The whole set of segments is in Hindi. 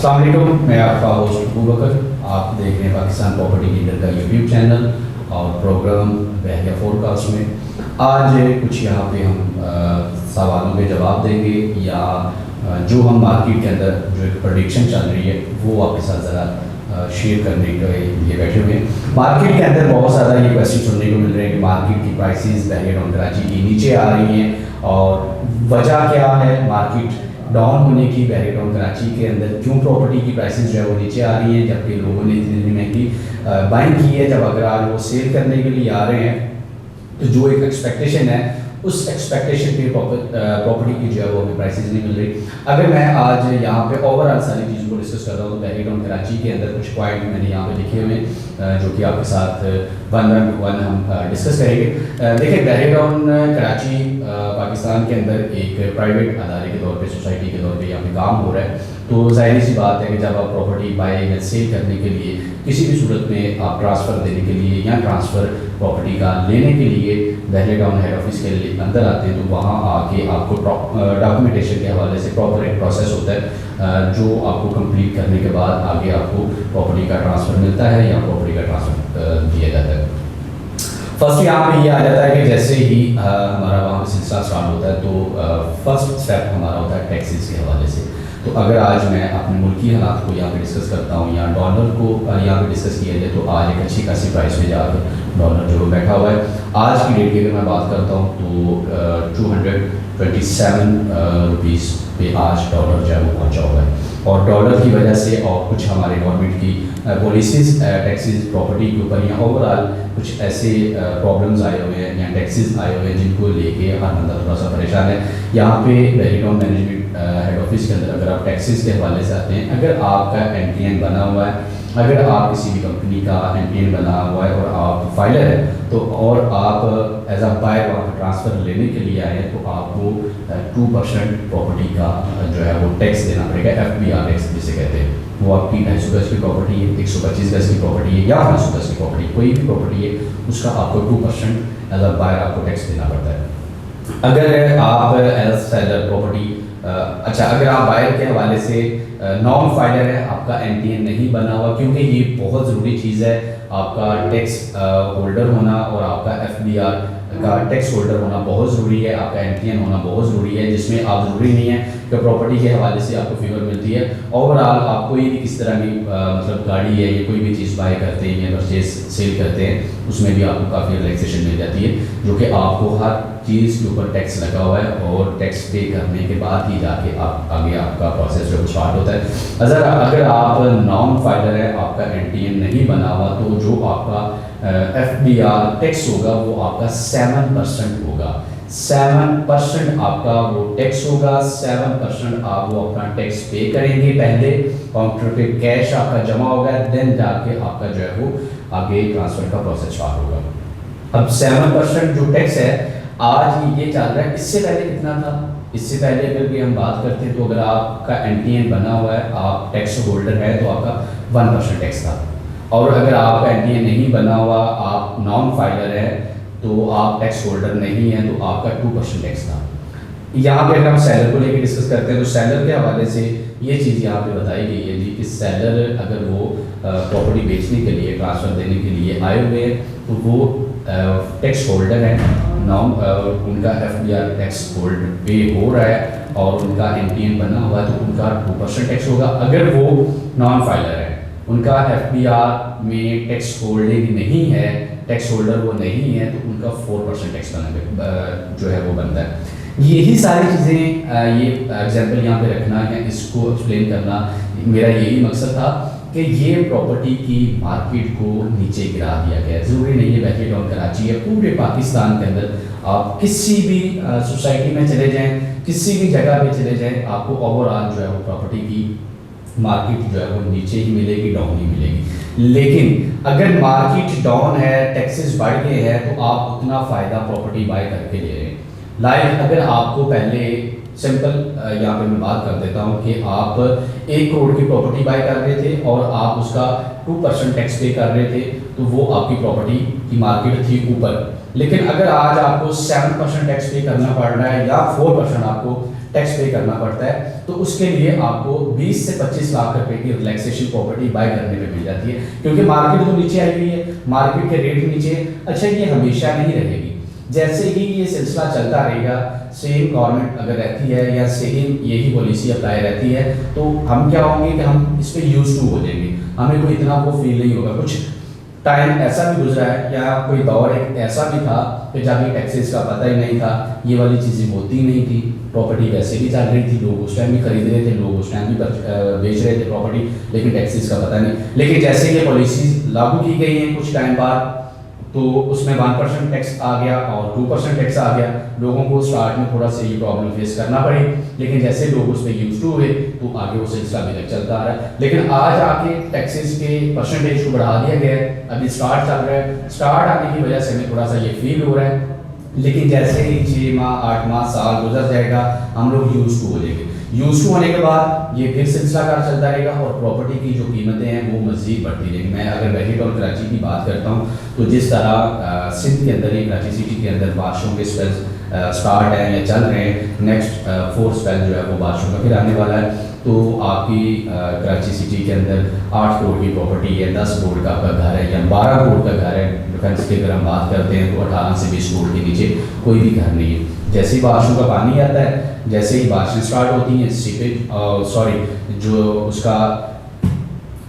अस्सलाम वालेकुम, मैं आपका होस्ट अबू बकर। आप देख रहे हैं पाकिस्तान प्रॉपर्टी लीडर का यूट्यूब चैनल और प्रोग्राम बहरिया फोरकास्ट में। आज कुछ यहाँ पे हम सवालों के जवाब देंगे या जो हम मार्केट के अंदर जो एक प्रेडिक्शन चल रही है वो आपके साथ ज़रा शेयर करने के लिए बैठे हुए हैं। मार्केट के अंदर बहुत ज़्यादा ये क्वेश्चन सुनने को मिल रहे हैं कि मार्केट की प्राइसेस बहरिया टाउन कराची की नीचे आ रही हैं और वजह क्या है मार्केट डाउन होने की। बहरिया टाउन कराची के अंदर क्यों प्रॉपर्टी की प्राइसेस जो है वो नीचे आ रही हैं जबकि लोगों ने इतनी महंगी बाइंग की है। जब अगर आज वो सेल करने के लिए आ रहे हैं तो जो एक एक्सपेक्टेशन है उस एक्सपेक्टेशन पे प्रॉपर्टी की जो है वो हमें प्राइसेस नहीं मिल रही। अगर मैं आज यहाँ पे ओवरऑल सारी चीज़ों को डिस्कस कर रहा हूँ तो बहरिया टाउन कराची के अंदर कुछ पॉइंट मैंने यहाँ पे लिखे हुए हैं जो कि आपके साथ वन हम डिस्कस करेंगे। देखिए, बहरिया टाउन कराची पाकिस्तान के अंदर एक प्राइवेट अदारे के तौर पे सोसाइटी के तौर पे यहाँ पे काम हो रहा है। तो जाहिर सी बात है कि जब आप प्रॉपर्टी बाय या सेल करने के लिए किसी भी सूरत में आप ट्रांसफ़र देने के लिए या ट्रांसफ़र प्रॉपर्टी का लेने के लिए बहरिया टाउन हेड ऑफिस के लिए अंदर आते हैं तो वहाँ आके आपको डॉक्यूमेंटेशन के हवाले से प्रॉपर एक प्रोसेस होता है जो आपको कंप्लीट करने के बाद आगे आपको प्रॉपर्टी का ट्रांसफ़र मिलता है या प्रॉपर्टी का ट्रांसफ़र दिया जाता है। फर्स्ट यहाँ पे ये आ जाता है कि जैसे ही हमारा वहाँ पे सिलसिला स्टार्ट होता है तो फर्स्ट स्टेप हमारा होता है टैक्सेस के हवाले से। तो अगर आज मैं अपने मुल्की हालात को यहाँ पे डिस्कस करता हूँ या डॉलर को यहाँ पे डिस्कस किया जाए तो आज एक अच्छी खासी प्राइस में जाकर डॉलर जो बैठा हुआ है। आज की डेट की अगर मैं बात करता हूँ तो 227 रुपीज़ पे आज डॉलर जो है वो पहुँचा हुआ है। और डॉलर की वजह से और कुछ हमारे गवर्नमेंट की पॉलिसीज़ टैक्सेस प्रॉपर्टी के ऊपर या ओवरऑल कुछ ऐसे प्रॉब्लम्स आए हुए हैं या टैक्सेस आए हुए हैं जिनको लेके हर बंदा थोड़ा सा परेशान है। यहाँ पे बहरिया टाउन मैनेजमेंट हेड ऑफिस के अंदर अगर आप टैक्सेस के हवाले से आते हैं, अगर आपका NTN बना हुआ है, अगर आप किसी भी कंपनी का NTN बना हुआ है और आप फाइलर है तो और आप एज अ बायर वहाँ पर ट्रांसफ़र लेने के लिए आए हैं तो आपको 2% प्रॉपर्टी का जो है वो टैक्स देना पड़ेगा। FBR टैक्स जिसे कहते हैं। वो आपकी 250 गज की प्रॉपर्टी है, 125 गज की प्रॉपर्टी है या 500 गज की प्रॉपर्टी, कोई भी प्रॉपर्टी है उसका आपको 2% एज अ बायर आपको टैक्स देना पड़ता है। अगर आप एज अ सेलर प्रॉपर्टी अगर आप बायर के हवाले से नॉन फाइलर है, आपका NTN नहीं बना हुआ, क्योंकि ये बहुत ज़रूरी चीज़ है आपका टैक्स होल्डर होना और आपका FBR का टैक्स होल्डर होना बहुत ज़रूरी है, आपका NTN होना बहुत ज़रूरी है, जिसमें आप ज़रूरी नहीं है कि प्रॉपर्टी के हवाले से आपको फिगर मिलती है। ओवरऑल आप कोई भी किस तरह की मतलब गाड़ी है या कोई भी चीज़ बाय करते हैं या परचेज सेल करते हैं उसमें भी आपको काफ़ी रिलैक्सेशन मिल जाती है जो कि आपको हर चीज़ के ऊपर टैक्स लगा हुआ है और टैक्स पे करने के बाद ही जाके आप आगे आपका प्रोसेस जो स्टार्ट होता है। अगर आप नॉन फाइलर है, आपका NTN नहीं बना हुआ तो जो आपका FBR टैक्स होगा वो आपका 7% होगा। 7% आपका वो टैक्स होगा। 7% आप वो अपना टैक्स पे करेंगे, पहले काउंटर पे कैश आपका जमा होगा, देन जाके आपका जो है वो आगे ट्रांसफ़र का प्रोसेस स्टार्ट होगा। अब 7% जो टैक्स है आज ये चल रहा है, इससे पहले कितना था? इससे पहले अगर भी हम बात करते हैं तो अगर आपका NTN बना हुआ है, आप टैक्स होल्डर है तो आपका 1% टैक्स था। और अगर आपका NTN नहीं बना हुआ, आप नॉन फाइलर है तो आप टैक्स होल्डर नहीं है तो आपका 2% टैक्स था। यहाँ पे अगर हम सेलर को लेकर डिस्कस करते हैं तो सेलर के हवाले से ये चीज़ यहाँ पे बताई गई है जी कि सेलर अगर वो प्रॉपर्टी बेचने के लिए ट्रांसफ़र देने के लिए आए हुए हैं तो वो टैक्स होल्डर है, नॉन उनका FBR टैक्स होल्ड पे हो रहा है और उनका NTN बना हुआ है तो उनका 2% टैक्स होगा। अगर वो नॉन फाइलर है, उनका FBR में टैक्स होल्डिंग नहीं है, टैक्स होल्डर वो नहीं है तो उनका 4% टैक्स जो है वो बनता है। यही सारी चीज़ें ये एग्जाम्पल यहाँ पे रखना है, इसको एक्सप्लेन करना मेरा यही मकसद था कि ये प्रॉपर्टी की मार्केट को नीचे गिरा दिया गया। ज़रूरी नहीं है बहरिया टाउन कराची है, पूरे पाकिस्तान के अंदर आप किसी भी सोसाइटी में चले जाएं, किसी भी जगह पे चले जाएं, आपको ओवरऑल जो है वो प्रॉपर्टी की मार्केट जो है वो नीचे ही मिलेगी, डाउन ही मिलेगी। लेकिन अगर मार्केट डाउन है, टैक्सेस बढ़ गए हैं तो आप उतना फ़ायदा प्रॉपर्टी बाय करके ले रहे हैं। लाइक अगर आपको पहले सिंपल यहाँ पे मैं बात कर देता हूँ कि आप 1 करोड़ की प्रॉपर्टी बाय कर रहे थे और आप उसका 2% टैक्स पे कर रहे थे तो वो आपकी प्रॉपर्टी की मार्केट थी ऊपर। लेकिन अगर आज आपको 7% टैक्स पे करना पड़ रहा है या 4% आपको टैक्स पे करना पड़ता है तो उसके लिए आपको 20 से 25 लाख रुपए की रिलैक्सेशन प्रॉपर्टी बाय करने में मिल जाती है, क्योंकि मार्केट तो नीचे आई हुई है, मार्केट के रेट नीचे। अच्छा, ये हमेशा नहीं रहेगी, जैसे ही ये सिलसिला चलता रहेगा, सेम गवर्नमेंट अगर रहती है या सेम यही पॉलिसी अप्लाई रहती है, तो हम क्या होंगे कि हम इस पर यूज टू हो जाएंगे, हमें कोई इतना वो फील नहीं होगा। कुछ टाइम ऐसा भी गुजरा है या कोई दौर एक ऐसा भी था कि जब ये टैक्सेस का पता ही नहीं था, ये वाली चीज़ें होती नहीं थी, प्रॉपर्टी वैसे भी चल रही थी, लोग उस टाइम भी खरीद रहे थे, लोग उस टाइम भी बेच रहे थे प्रॉपर्टी, लेकिन टैक्सेस का पता नहीं। लेकिन जैसे ये पॉलिसीज लागू की गई हैं कुछ टाइम बाद, तो उसमें 1% टैक्स आ गया और 2% टैक्स आ गया। लोगों को स्टार्ट में थोड़ा सा ये प्रॉब्लम फेस करना पड़ी, लेकिन जैसे लोग उस पर यूज टू हुए तो आगे वो सिलसिला भी तक चलता आ रहा है। लेकिन आज आके टैक्सेस के परसेंटेज को बढ़ा दिया गया है, अभी स्टार्ट चल रहा है, स्टार्ट आने की वजह से हमें थोड़ा सा ये फील हो रहा है, लेकिन जैसे ही 6 माह 8 माह साल गुजर जाएगा, हम लोग यूज टू हो जाएंगे। यूज टू होने के बाद ये फिर सिलसिला कार चलता रहेगा और प्रॉपर्टी की जो कीमतें हैं वो मज़ीद बढ़ती रहेंगी। मैं अगर वैलिड और कराची की बात करता हूँ, तो जिस तरह सिंध के अंदर ही कराची सिटी के अंदर बारिशों के स्पेल्स स्टार्ट हैं या चल रहे हैं, नेक्स्ट 4 स्पेल जो है वो बारिशों का फिर आने वाला है, तो आपकी कराची सिटी के अंदर 8 करोड़ की प्रॉपर्टी है, 10 करोड़ का आपका घर है या 12 करोड़ का घर है। डिफेंस की अगर हम बात करते हैं तो 18 से 20 करोड़ के नीचे कोई भी घर नहीं है। जैसे ही बारिशों का पानी आता है, जैसे ही बारिशें स्टार्ट होती हैं, जो उसका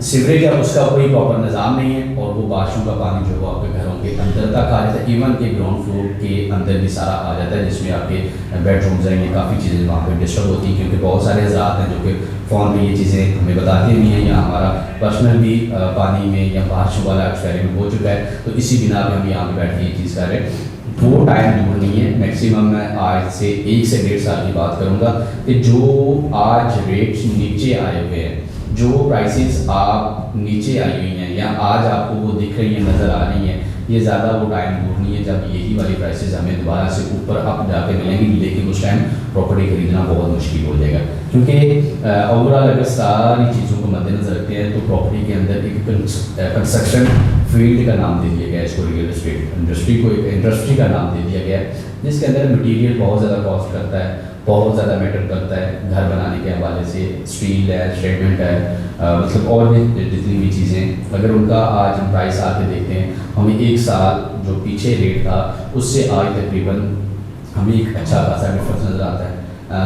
सीवरेज है उसका कोई प्रॉपर निज़ाम नहीं है, और वो बारिशों का पानी जो है वो आपके घरों के अंदर तक आ जाता है, इवन के ग्राउंड फ्लोर के अंदर भी सारा आ जाता है, जिसमें आपके बेडरूम्स हैं, ये काफ़ी चीज़ें वहाँ पे डिस्टर्ब होती हैं, क्योंकि बहुत सारे हज़रात हैं जो कि फ़ोन पे ये चीज़ें हमें बताते नहीं हैं, या हमारा पर्सनल भी पानी में या बारिशों वाला एक्सपेरिमेंट हो चुका है, तो इसी बिना पर हम यहाँ पर बैठ के ये चीज़ कर रहे हैं। वो टाइम दूर नहीं है, मैक्सिमम मैं आज से 1 से 1.5 साल की बात करूँगा कि जो आज रेट्स नीचे आए हुए हैं, जो प्राइसेस आप नीचे आई हुई हैं या आज आपको वो दिख रही हैं, नज़र आ रही हैं, ये ज़्यादा वो टाइम दूर नहीं है जब यही वाली प्राइसेस हमें दोबारा से ऊपर अप जाके मिलेंगी, लेकिन उस टाइम प्रॉपर्टी खरीदना बहुत मुश्किल हो जाएगा। क्योंकि ओवरऑल अगर सारी चीज़ों को मद्देनजर रखते हैं तो प्रॉपर्टी के अंदर एक कंस्ट्रक्शन फील्ड का नाम दे दिया गया है इसको, रियल एस्टेट इंडस्ट्री को एक इंडस्ट्री का नाम दे दिया गया है, जिसके अंदर मटीरियल बहुत ज़्यादा कॉस्ट करता है, बहुत ज़्यादा मैटर करता है। घर बनाने के हवाले से स्टील है, स्टेटमेंट है, मतलब और भी जितनी भी चीज़ें, अगर उनका आज हम प्राइस आके देखते हैं, हमें 1 साल जो पीछे रेट था उससे आज तकरीबन हमें एक अच्छा खासा डिफरेंस नज़र आता है।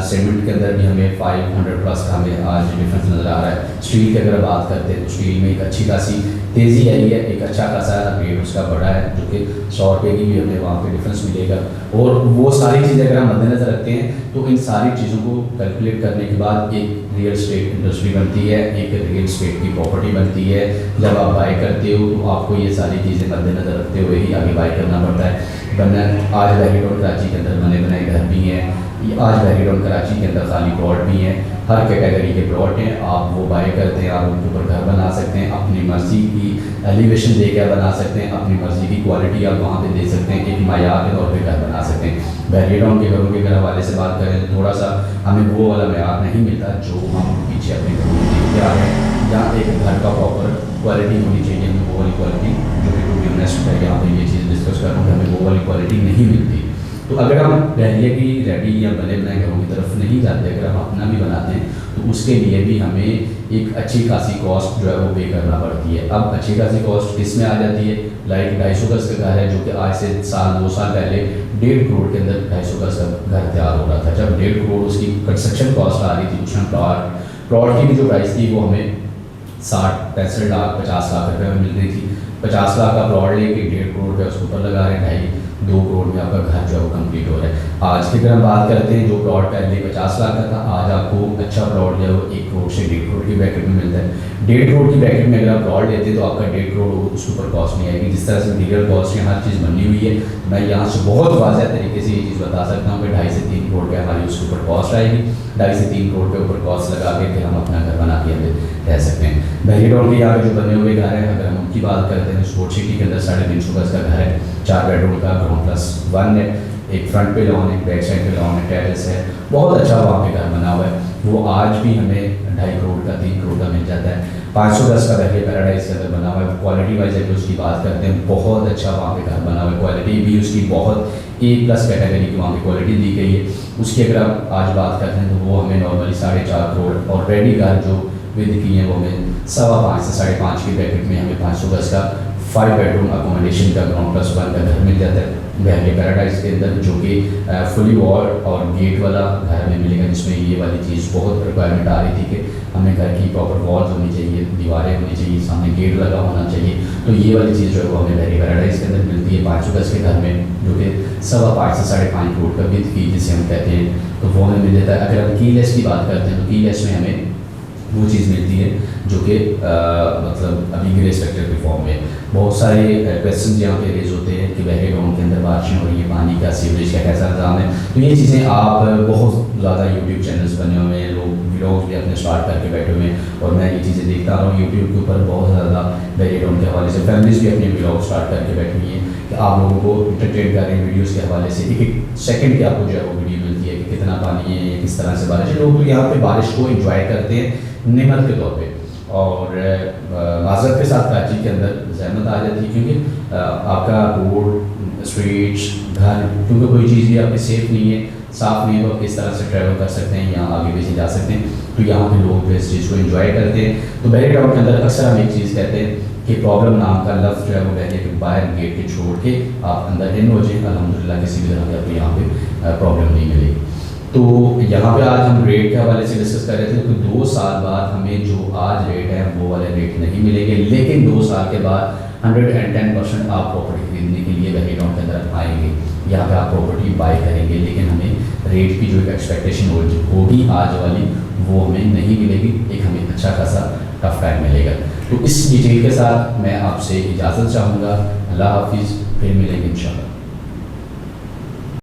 सीमेंट के अंदर भी हमें 500 प्लस का हमें आज डिफरेंस नज़र आ रहा है। स्टील की अगर बात करते हैं तो स्टील में एक अच्छी खासी तेज़ी आई है, एक अच्छा खासा रेट उसका बढ़ा है, जो कि 100 रुपये की भी हमें वहाँ पे डिफरेंस मिलेगा। और वो सारी चीज़ें अगर हम मद्देनज़र रखते हैं तो इन सारी चीज़ों को कैलकुलेट करने के बाद एक रियल स्टेट इंडस्ट्री बनती है, एक रियल स्टेट की प्रॉपर्टी बनती है। जब आप बाय करते हो तो आपको ये सारी चीज़ें मद्देनज़र रखते हुए ही आगे बाय करना पड़ता है, वरना आज वैलिड और कराची के अंदर बने बनाए घर भी हैं, आज वैलिड और कराची के अंदर खाली प्लॉट भी हैं, हर कैटेगरी के प्लॉट हैं, आप वो बाय करते हैं, आप उनके ऊपर घर बना सकते हैं, अपनी मर्ज़ी की एलिवेशन देकर बना सकते हैं, अपनी मर्ज़ी की क्वालिटी आप वहाँ पे दे सकते हैं, एक मायार के तौर पे घर बना सकते हैं। वैलिडों के घरों के घर हवाले से बात करें तो थोड़ा सा हमें वो वाला मायार नहीं मिलता जो हम पीछे अपने घरों में देखते आ रहे हैं, जहाँ एक घर का प्रॉपर क्वालिटी होनी चाहिए, हमें वो वाली क्वालिटी, जो कि टू बी ऑनेस्ट है, यहाँ पर ये चीज़ डिस्कस कर रहा हूँ, हमें वो वाली क्वालिटी नहीं मिलती। तो अगर हम रहने की रेडी या बने बनाए घरों की तरफ नहीं जाते, अगर हम अपना भी बनाते हैं तो उसके लिए भी हमें एक अच्छी खासी कॉस्ट जो है वो पे करना पड़ती है। अब अच्छी खासी कॉस्ट किस में आ जाती है, लाइक 250 गज का घर है जो कि आज से 2 साल पहले 1.5 करोड़ के अंदर 250 गज का घर तैयार हो रहा था। जब 1.5 करोड़ उसकी कंस्ट्रक्शन कॉस्ट आ रही थी, उस टाइम प्लॉट की भी जो प्राइस थी वो हमें 60, 65 लाख, 50 लाख रुपये में मिल रही थी। 50 लाख का प्लॉट लेके 1.5 करोड़ रुपये उसके ऊपर लगा रहे हैं, 2 करोड़ में आपका घर जो है वो कंप्लीट हो रहा है। आज की अगर हम बात करते हैं, जो प्लॉट पहले 50 लाख का था, आज आपको अच्छा प्लॉट जो है वो 1 करोड़ से 1.5 करोड़ की ब्रैकेट में मिलता है। 1.5 करोड़ की ब्रैकेट में अगर आप प्लॉट लेते हैं तो आपका 1.5 करोड़ उसके ऊपर कॉस्ट नहीं आएगी। जिस तरह से मटीरियल कॉस्ट है, हर चीज़ बनी हुई है, मैं यहाँ से बहुत वाज़ह तरीके से ये चीज़ बता सकता हूँ कि 2.5 से 3 करोड़ रुपये हमारी उसके ऊपर कॉस्ट आएगी। 2.5 से 3 करोड़ के ऊपर कॉस्ट लगा के फिर हम अपना घर बना के रह सकते हैं। वैलिड के यहाँ पे जो बने हुए घर हैं, अगर हम उनकी बात करते हैं, स्पोर्ट सिटी के अंदर 350 गज का घर है, 4 बेडरूम का, ग्राउंड +1 है, एक फ्रंट पे लॉन है, एक बैक साइड पे लॉन है, टेरेस है, बहुत अच्छा वहाँ पे घर बना हुआ है। वो आज भी हमें 2.5 करोड़ का 3 करोड़ का मिल जाता है। 500 गज का बहरिया पैराडाइज के अंदर बना हुआ है। क्वालिटी वाइज अगर उसकी बात करते हैं, बहुत अच्छा वहाँ पे घर बना हुआ है। क्वालिटी भी उसकी बहुत A+ कैटेगरी की वहाँ पे क्वालिटी दी गई है। उसकी अगर आप आज बात करते हैं तो वो हमें नॉर्मली 4.5 करोड़, और रेडी घर जो विद की है वो हमें 5.25 से 5.5 के ब्रैकेट में हमें 500 गज का 5 बेडरूम अकोमोडेशन का ग्राउंड प्लस 1 का घर मिल जाता है बहरिया पैराडाइज के अंदर, जो कि फुली वॉल और गेट वाला घर में मिलेगा, जिसमें ये वाली चीज़ बहुत रिक्वायरमेंट आ रही थी कि हमें घर की प्रॉपर वॉल्स होनी चाहिए, दीवारें होनी चाहिए, सामने गेट लगा होना चाहिए। तो ये वाली चीज़ जो है वो हमें बहरिया पैराडाइज के अंदर मिलती है 500 गज के घर में, जो कि 5.25 से 5.5 करोड़ का विद फी जिसे हम कहते हैं, तो वो हमें मिल जाता है। अगर हम की लेस की बात करते हैं तो की लेस में हमें वो चीज़ मिलती है जो कि मतलब अभी ग्रे स्ट्रक्चर के फॉर्म में। बहुत सारे क्वेश्चन यहाँ पे रेज होते हैं कि बहरे गाँव के अंदर बारिशें हो रही है, पानी का सीवरेज का कैसा इंतजाम है। तो ये चीज़ें आप बहुत ज़्यादा यूट्यूब चैनल्स बने हुए हैं, लोग व्लॉग्स भी अपने स्टार्ट करके बैठे हुए हैं, और मैं ये चीज़ें देखता रहा हूँ यूट्यूब के ऊपर बहुत ज़्यादा बहरे गाँव के हवाले से। फैमिलीज़ भी अपने व्लॉग स्टार्ट करके बैठी हुई हैं कि आप लोगों को इंटरटेन कर रहे हैं वीडियोज़ के हवाले से। एक सेकेंड की आपको जो है वो वीडियो मिलती है कि कितना पानी है, किस तरह से बारिश है। लोग तो यहाँ पे बारिश को इंजॉय करते हैं नेमत के तौर पे, और माजरत के साथ कराची के अंदर जहमत आ जाती है, क्योंकि आपका रोड स्ट्रीट्स घर, क्योंकि कोई चीज़ भी आपकी सेफ़ नहीं है, साफ़ नहीं है, तो आप किस तरह से ट्रैवल कर सकते हैं या आगे पीछे जा सकते हैं। तो यहाँ पे लोग जो इस चीज़ को एंजॉय करते हैं। तो बहरे टाउन के अंदर अक्सर हम एक चीज़ कहते हैं कि प्रॉब्लम नाम का लफ्ज़ जो है वो बहरे के बाहर गेट के छोड़ के आप अंदर इन हो जाए, अल्हम्दुलिल्लाह किसी भी तरह की आपको यहाँ पे प्रॉब्लम नहीं मिलेगी। तो यहाँ पे आज हम रेट के हवाले से डिस्कस कर रहे थे कि 2 साल बाद हमें जो आज रेट है वो वाले रेट नहीं मिलेंगे, लेकिन 2 साल के बाद 110% आप प्रॉपर्टी खरीदने के लिए बहरे गाँव के अंदर आएंगे, यहाँ पे आप प्रॉपर्टी बाय करेंगे, लेकिन हमें रेट की जो एक एक्सपेक्टेशन होगी आज वाली वो हमें नहीं मिलेगी, एक हमें अच्छा खासा टफ टाइम मिलेगा। तो इस डिटेल के साथ मैं आपसे इजाज़त चाहूँगा। अल्लाह हाफिज़, फिर मिलेंगे इंशाल्लाह।